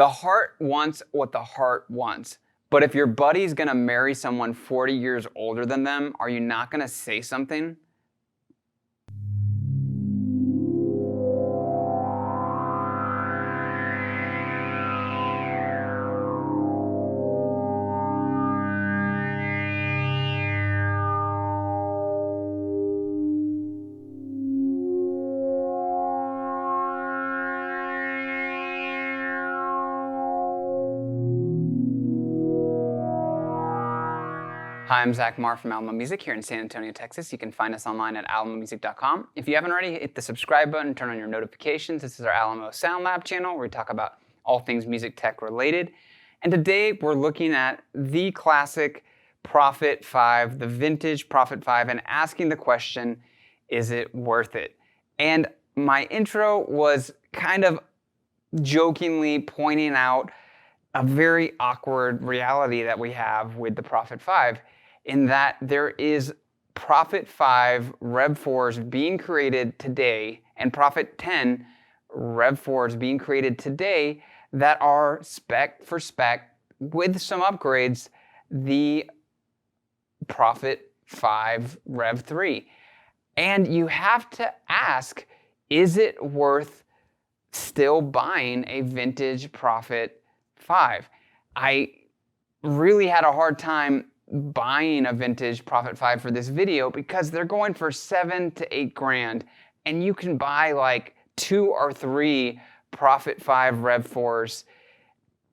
The heart wants what the heart wants. But if your buddy's gonna marry someone 40 years older than them, are you not gonna say something? Hi, I'm Zach Marr from Alamo Music here in San Antonio, Texas. You can find us online at alamomusic.com. If you haven't already, hit the subscribe button, turn on your notifications. This is our Alamo Sound Lab channel where we talk about all things music tech related. And today we're looking at the classic Prophet-5, the vintage Prophet-5, and asking the question, is it worth it? And my intro was kind of jokingly pointing out a very awkward reality that we have with the Prophet-5, in that there is Prophet-5 Rev 4s being created today and Prophet-10 Rev 4s being created today that are spec for spec with some upgrades, the Prophet-5 Rev 3. And you have to ask, is it worth still buying a vintage Prophet-5? I really had a hard time buying a vintage Prophet-5 for this video because they're going for $7 to $8 grand, and you can buy like 2 or 3 Prophet-5 Rev 4s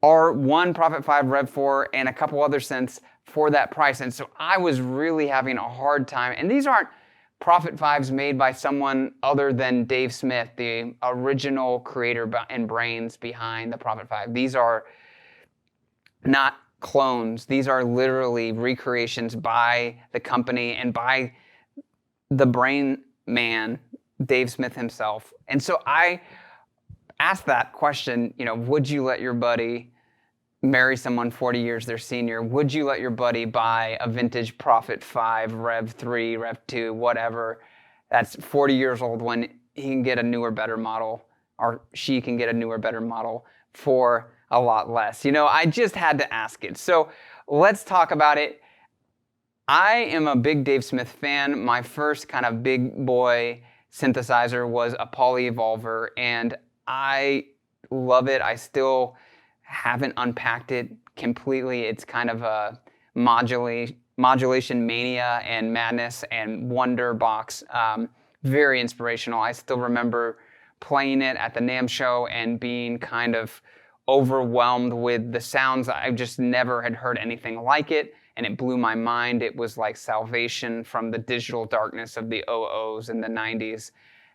or one Prophet-5 Rev 4 and a couple other synths for that price. And so I was really having a hard time. And these aren't Prophet-5s made by someone other than Dave Smith, the original creator and brains behind the Prophet-5. These are not clones. These are literally recreations by the company and by the brain man, Dave Smith himself. And so I asked that question, would you let your buddy marry someone 40 years their senior? Would you let your buddy buy a vintage Prophet-5 Rev 3, Rev 2, whatever, that's 40 years old when he can get a newer, better model, or she can get a newer, better model for a lot less? I just had to ask it. So let's talk about it. I am a big Dave Smith fan. My first kind of big boy synthesizer was a Poly Evolver, and I love it. I still haven't unpacked it completely. It's kind of a modulation mania and madness and wonder box. Very inspirational. I still remember playing it at the NAMM show and being kind of overwhelmed with the sounds. I just never had heard anything like it, and it blew my mind. It was like salvation from the digital darkness of the 00s in the 90s,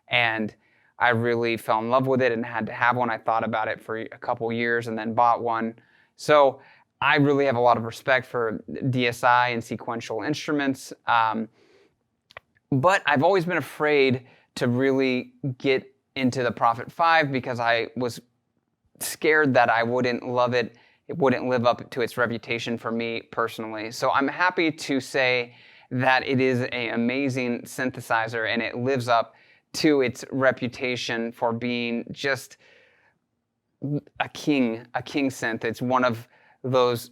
and I really fell in love with it and had to have one. I thought about it for a couple years and then bought one. So I really have a lot of respect for DSI and sequential instruments, but I've always been afraid to really get into the Prophet-5 because I was scared that I wouldn't love it. It wouldn't live up to its reputation for me personally. So I'm happy to say that it is an amazing synthesizer and it lives up to its reputation for being just a king synth. It's one of those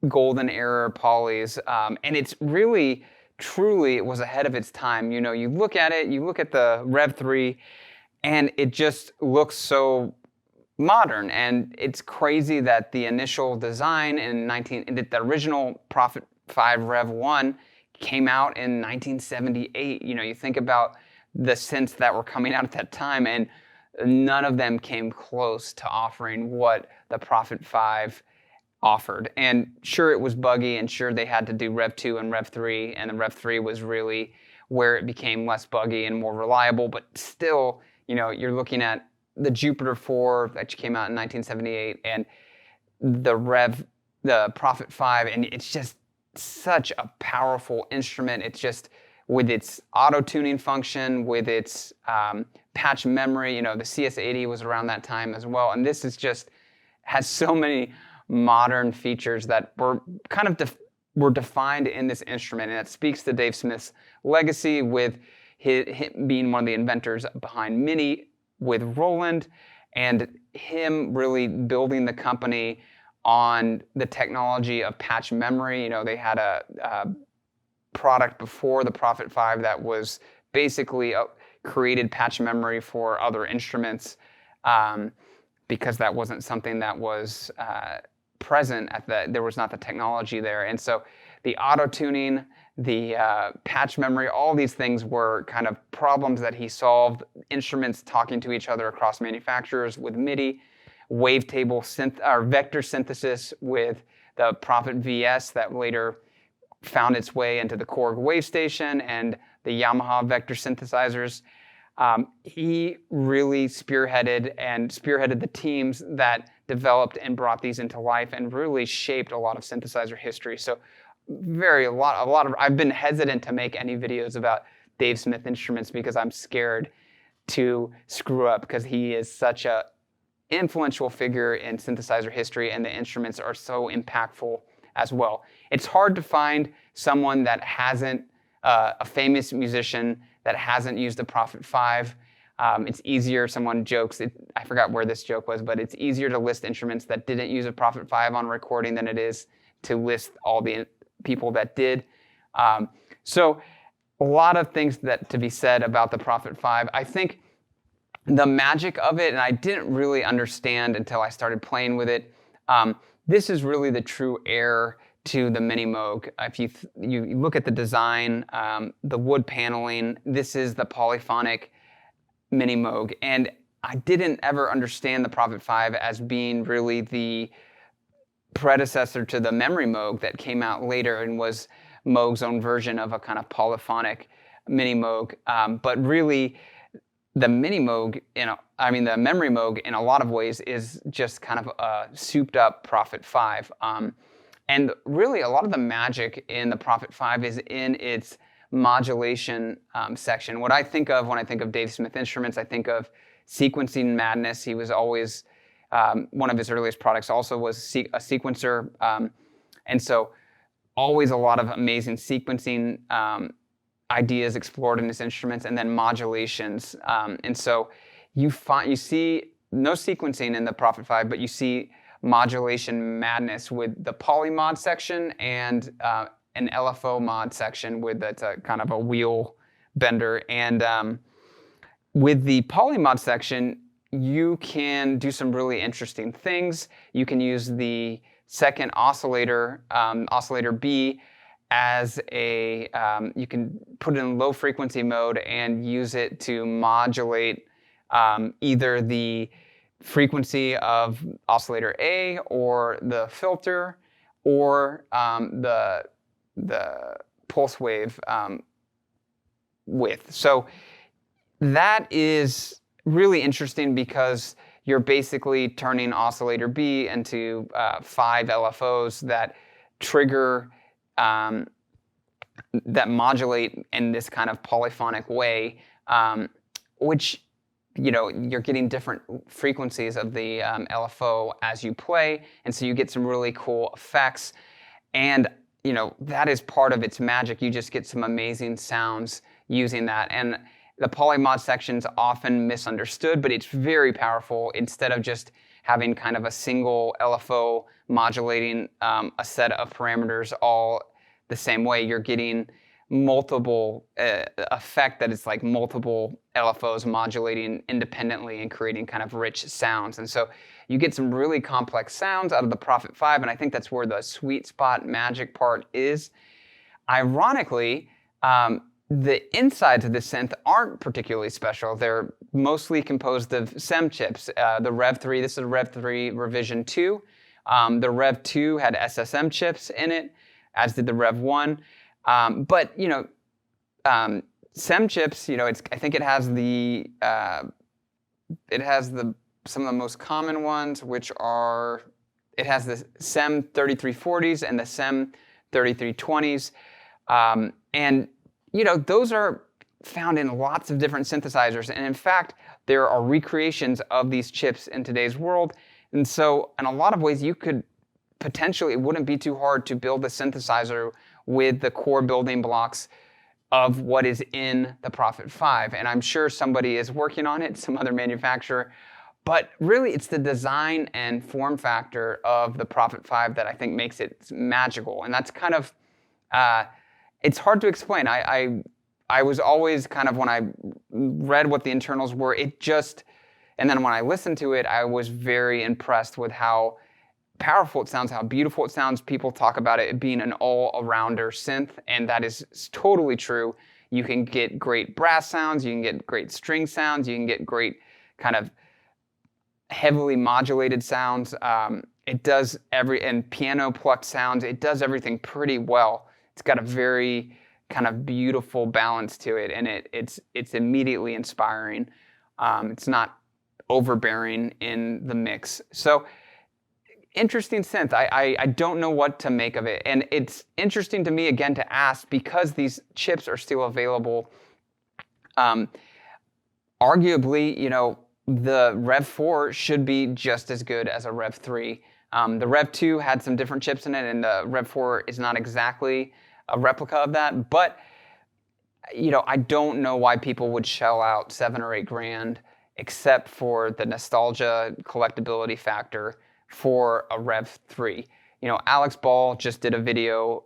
golden era polys, and it's really, truly, it was ahead of its time. You look at it, you look at the Rev 3, and it just looks so modern. And it's crazy that the initial design the original Prophet-5 Rev 1 came out in 1978. You think about the synths that were coming out at that time, and none of them came close to offering what the Prophet-5 offered. And sure, it was buggy, and sure, they had to do Rev 2 and Rev 3, and the Rev 3 was really where it became less buggy and more reliable. But still, you're looking at the Jupiter 4 that came out in 1978, and the Prophet-5, and it's just such a powerful instrument. It's just, with its auto-tuning function, with its patch memory, the CS80 was around that time as well, and this is just has so many modern features that were kind of were defined in this instrument, and it speaks to Dave Smith's legacy with him being one of the inventors behind MIDI with Roland, and him really building the company on the technology of patch memory. You know, they had a product before the Prophet-5 that was basically created patch memory for other instruments, because that wasn't something that was present there was not the technology there. And so the auto-tuning, the patch memory, all these things were kind of problems that he solved. Instruments talking to each other across manufacturers with MIDI, wavetable vector synthesis with the Prophet-VS that later found its way into the Korg wave station and the Yamaha vector synthesizers. He really spearheaded the teams that developed and brought these into life and really shaped a lot of synthesizer history. So I've been hesitant to make any videos about Dave Smith instruments because I'm scared to screw up, because he is such a influential figure in synthesizer history and the instruments are so impactful as well. It's hard to find someone that hasn't, a famous musician that hasn't used the Prophet-5. It's easier, someone jokes, I forgot where this joke was, but it's easier to list instruments that didn't use a Prophet-5 on recording than it is to list all the people that did. So a lot of things to be said about the Prophet-5. I think the magic of it, and I didn't really understand until I started playing with it, this is really the true heir to the Mini Moog. If you look at the design, the wood paneling, this is the polyphonic Mini Moog. And I didn't ever understand the Prophet-5 as being really the predecessor to the Memory Moog that came out later and was Moog's own version of a kind of polyphonic Mini Moog. But really, the Mini Moog, the Memory Moog in a lot of ways is just kind of a souped up Prophet-5. And really a lot of the magic in the Prophet-5 is in its modulation section. What I think of when I think of Dave Smith instruments, I think of sequencing madness. He was always, one of his earliest products also was a sequencer. And so always a lot of amazing sequencing ideas explored in his instruments, and then modulations. And so you see no sequencing in the Prophet-5, but you see modulation madness with the polymod section and an LFO mod section with that's a kind of a wheel bender. And with the polymod section, you can do some really interesting things. You can use the second oscillator, oscillator B, as you can put it in low frequency mode and use it to modulate either the frequency of oscillator A or the filter or the pulse wave width. So that is really interesting because you're basically turning oscillator B into 5 LFOs that trigger that modulate in this kind of polyphonic way, which, you're getting different frequencies of the LFO as you play, and so you get some really cool effects. And, that is part of its magic. You just get some amazing sounds using that. And the polymod section's often misunderstood, but it's very powerful. Instead of just having kind of a single LFO modulating a set of parameters all the same way, you're getting multiple effect that is like multiple LFOs modulating independently and creating kind of rich sounds. And so you get some really complex sounds out of the Prophet-5, and I think that's where the sweet spot magic part is. Ironically, the insides of the synth aren't particularly special. They're mostly composed of SEM chips. The Rev 3, this is Rev 3 revision 2. The Rev 2 had SSM chips in it, as did the Rev 1. But SEM chips, I think it has some of the most common ones, which are, it has the SEM 3340s and the SEM 3320s. And those are found in lots of different synthesizers. And in fact, there are recreations of these chips in today's world. And so in a lot of ways, you could potentially, it wouldn't be too hard to build a synthesizer with the core building blocks of what is in the Prophet-5. And I'm sure somebody is working on it, some other manufacturer. But really, it's the design and form factor of the Prophet-5 that I think makes it magical. And that's kind of, it's hard to explain. I was always kind of, when I read what the internals were, and then when I listened to it, I was very impressed with how powerful it sounds, how beautiful it sounds. People talk about it being an all-arounder synth, and that is totally true. You can get great brass sounds, you can get great string sounds, you can get great kind of heavily modulated sounds. It does and piano plucked sounds. It does everything pretty well. It's got a very kind of beautiful balance to it, and it's immediately inspiring. It's not overbearing in the mix. So interesting synth. I don't know what to make of it, and it's interesting to me again to ask, because these chips are still available. Arguably, the Rev 4 should be just as good as a Rev 3. The Rev 2 had some different chips in it, and the Rev 4 is not exactly a replica of that. But, I don't know why people would shell out $7 or $8 grand, except for the nostalgia collectability factor for a Rev 3. Alex Ball just did a video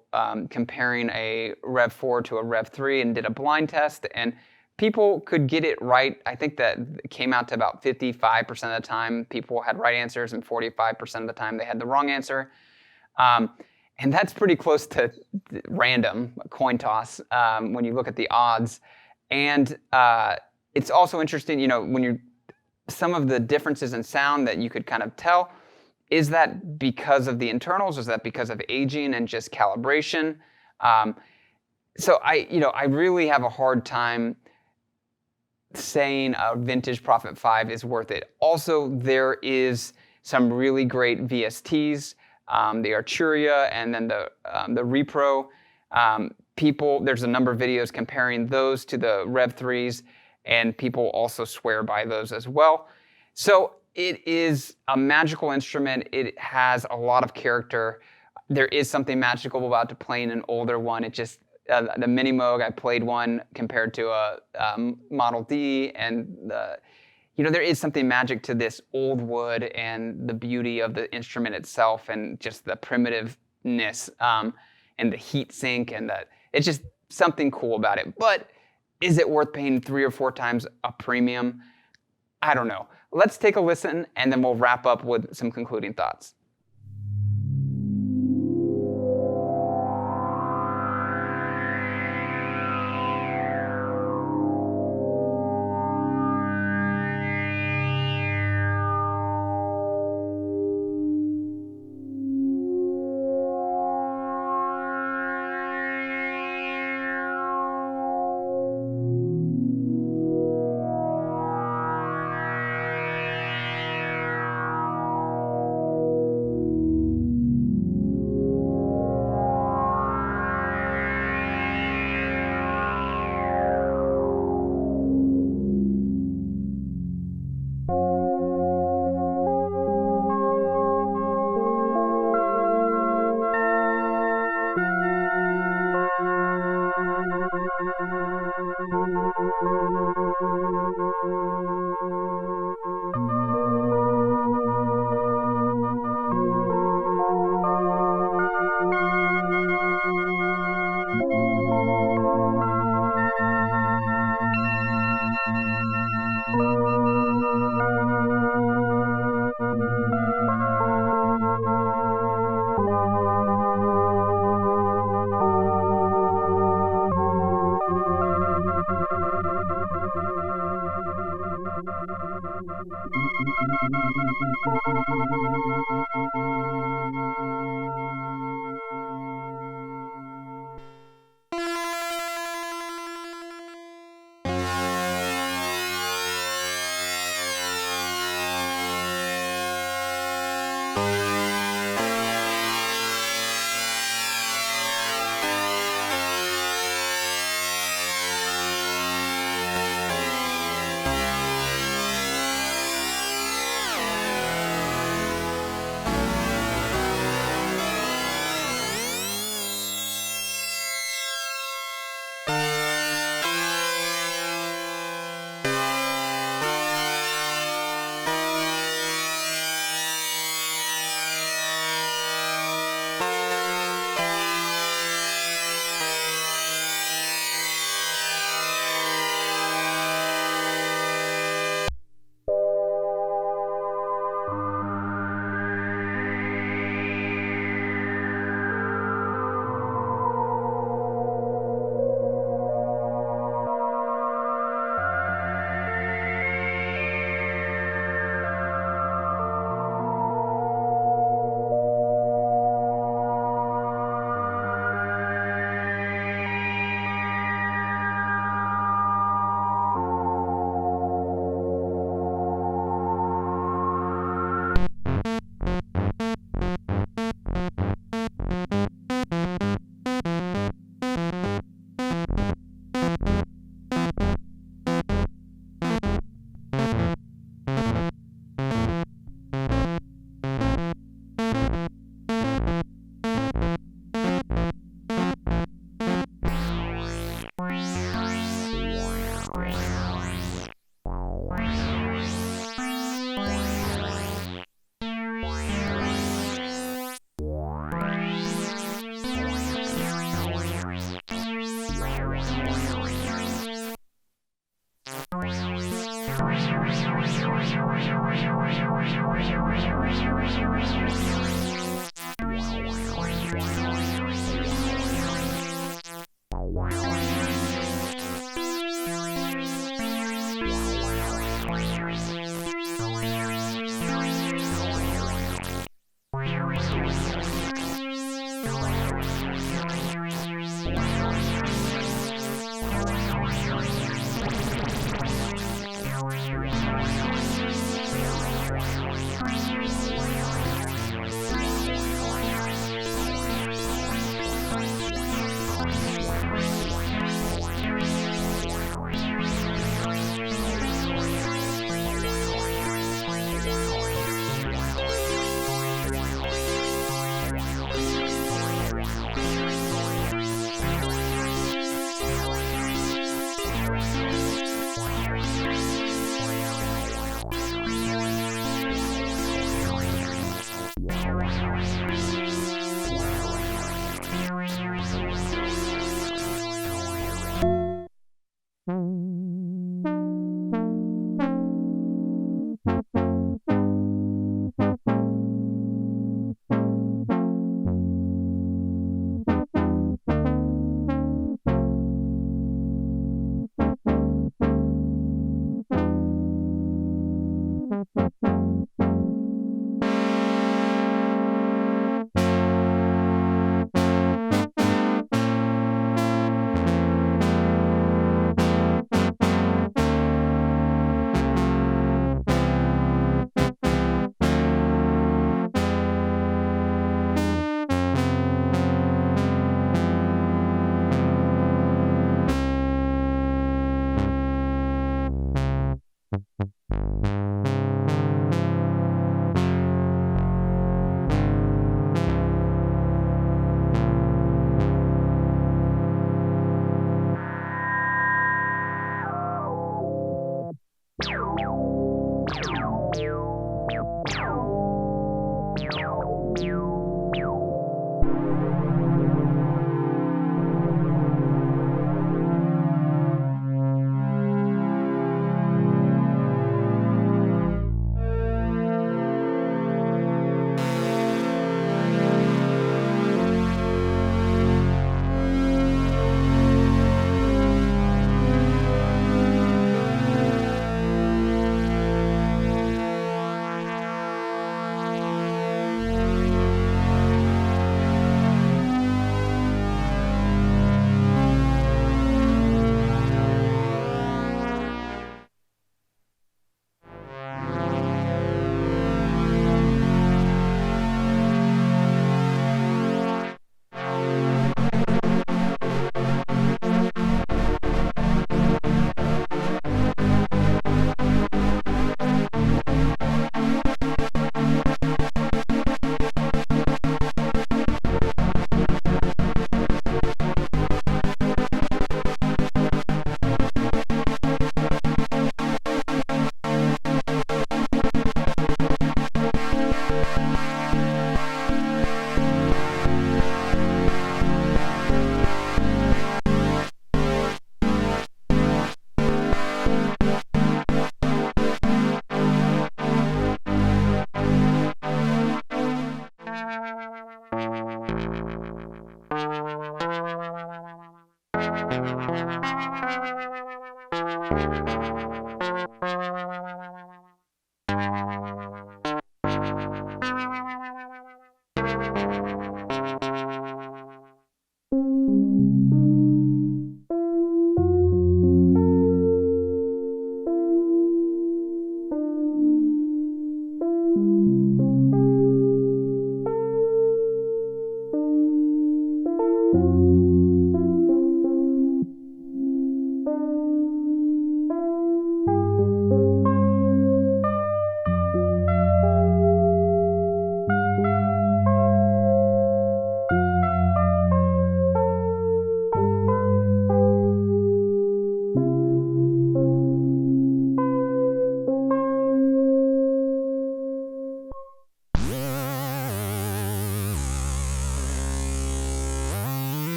comparing a Rev 4 to a Rev 3 and did a blind test, and people could get it right. I think that it came out to about 55% of the time people had right answers, and 45% of the time they had the wrong answer. And that's pretty close to random, coin toss, when you look at the odds. And it's also interesting, some of the differences in sound that you could kind of tell. Is that because of the internals? Is that because of aging and just calibration? So I really have a hard time saying a vintage Prophet-5 is worth it. Also, there is some really great VSTs, the Arturia, and then the Repro. There's a number of videos comparing those to the Rev 3s, and people also swear by those as well. So it is a magical instrument. It has a lot of character. There is something magical about playing an older one. It just the Mini Moog, I played one compared to a Model D, and there is something magic to this old wood and the beauty of the instrument itself, and just the primitiveness and the heat sink, and it's just something cool about it. But is it worth paying 3 or 4 times a premium? I don't know. Let's take a listen, and then we'll wrap up with some concluding thoughts.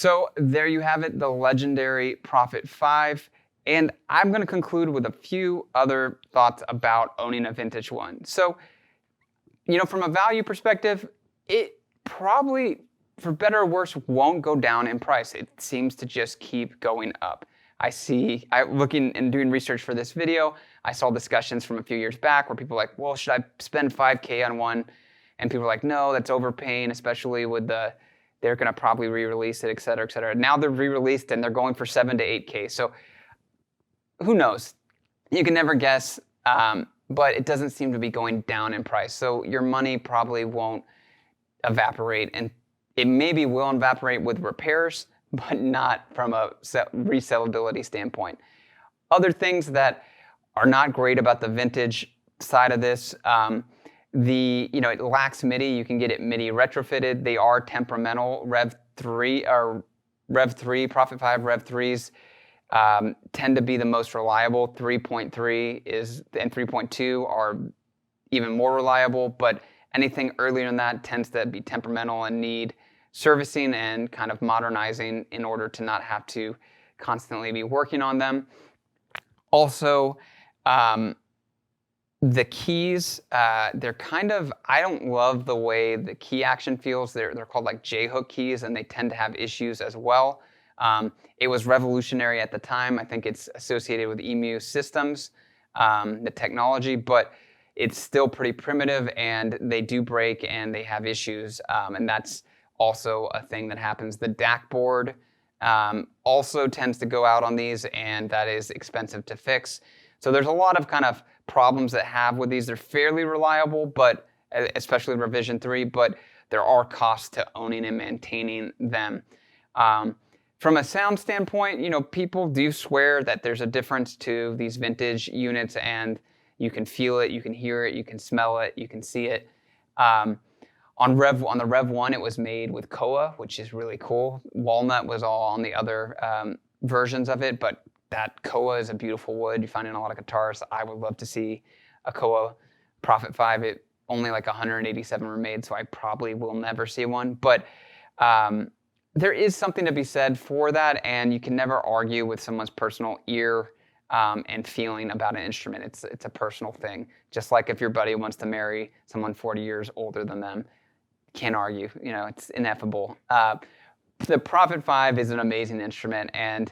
So there you have it, the legendary Prophet-5. And I'm going to conclude with a few other thoughts about owning a vintage one. So, from a value perspective, it probably, for better or worse, won't go down in price. It seems to just keep going up. Looking and doing research for this video, I saw discussions from a few years back where people were like, well, should I spend $5K on one? And people were like, no, that's overpaying, especially with they're going to probably re-release it, et cetera, et cetera. Now they're re-released and they're going for 7 to 8K. So who knows? You can never guess, but it doesn't seem to be going down in price. So your money probably won't evaporate, and it maybe will evaporate with repairs, but not from a resellability standpoint. Other things that are not great about the vintage side of this, it lacks MIDI. You can get it MIDI retrofitted. They are temperamental. Rev 3, Prophet-5 Rev 3s tend to be the most reliable. 3.3 and 3.2 are even more reliable, but anything earlier than that tends to be temperamental and need servicing and kind of modernizing in order to not have to constantly be working on them. Also, the keys, they're kind of, I don't love the way the key action feels. They're called like J-hook keys, and they tend to have issues as well. It was revolutionary at the time. I think it's associated with EMU systems, the technology, but it's still pretty primitive, and they do break and they have issues, and that's also a thing that happens. The DAC board also tends to go out on these, and that is expensive to fix. So there's a lot of kind of problems that have with these. They're fairly reliable, but especially revision 3, but there are costs to owning and maintaining them. From a sound standpoint, people do swear that there's a difference to these vintage units, and you can feel it, you can hear it, you can smell it, you can see it. On the Rev 1, it was made with koa, which is really cool. Walnut was all on the other versions of it, but that koa is a beautiful wood. You find it in a lot of guitars. I would love to see a koa Prophet-5. It only like 187 were made, so I probably will never see one. But there is something to be said for that, and you can never argue with someone's personal ear and feeling about an instrument. It's a personal thing. Just like if your buddy wants to marry someone 40 years older than them, can't argue. It's ineffable. The Prophet-5 is an amazing instrument, and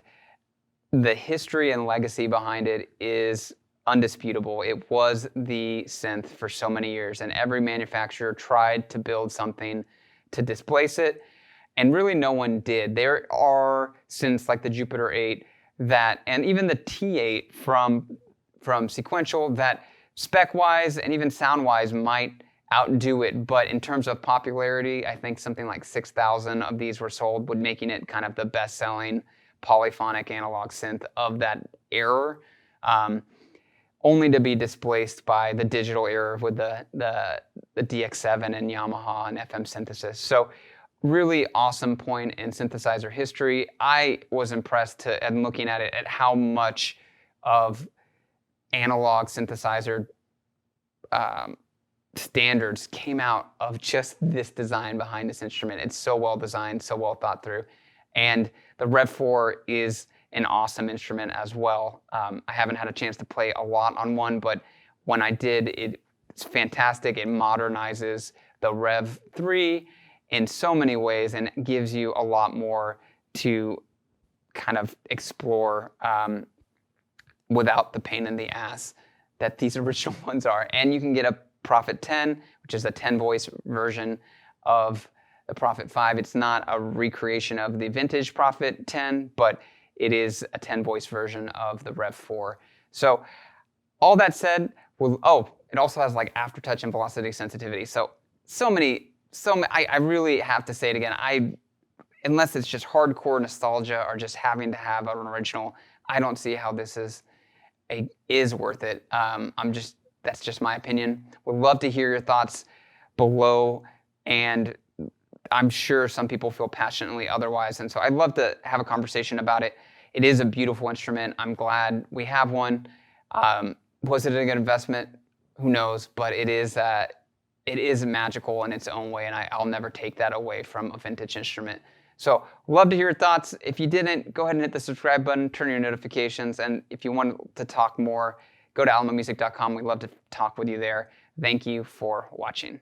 the history and legacy behind it is undisputable. It was the synth for so many years, and every manufacturer tried to build something to displace it, and really no one did. There are synths like the Jupiter 8 and even the T8 from Sequential that spec-wise and even sound-wise might outdo it, but in terms of popularity, I think something like 6,000 of these were sold, making it kind of the best-selling polyphonic analog synth of that era, only to be displaced by the digital era with the DX7 and Yamaha and FM synthesis. So really awesome point in synthesizer history. I was impressed and looking at it at how much of analog synthesizer standards came out of just this design behind this instrument. It's so well designed, so well thought through. And the Rev 4 is an awesome instrument as well. I haven't had a chance to play a lot on one, but when I did, it's fantastic. It modernizes the Rev 3 in so many ways and gives you a lot more to kind of explore without the pain in the ass that these original ones are. And you can get a Prophet 10, which is a 10-voice version of the Prophet-5. It's not a recreation of the vintage Prophet 10, but it is a 10-voice version of the Rev 4. So all that said, it also has like aftertouch and velocity sensitivity. So many, I really have to say it again. Unless it's just hardcore nostalgia or just having to have an original, I don't see how this is worth it. That's just my opinion. Would love to hear your thoughts below, and I'm sure some people feel passionately otherwise, and so I'd love to have a conversation about it. It is a beautiful instrument. I'm glad we have one. Was it a good investment? Who knows? But it is magical in its own way, and I'll never take that away from a vintage instrument. So love to hear your thoughts. If you didn't, go ahead and hit the subscribe button, turn on your notifications, and if you want to talk more, go to alamomusic.com. We'd love to talk with you there. Thank you for watching.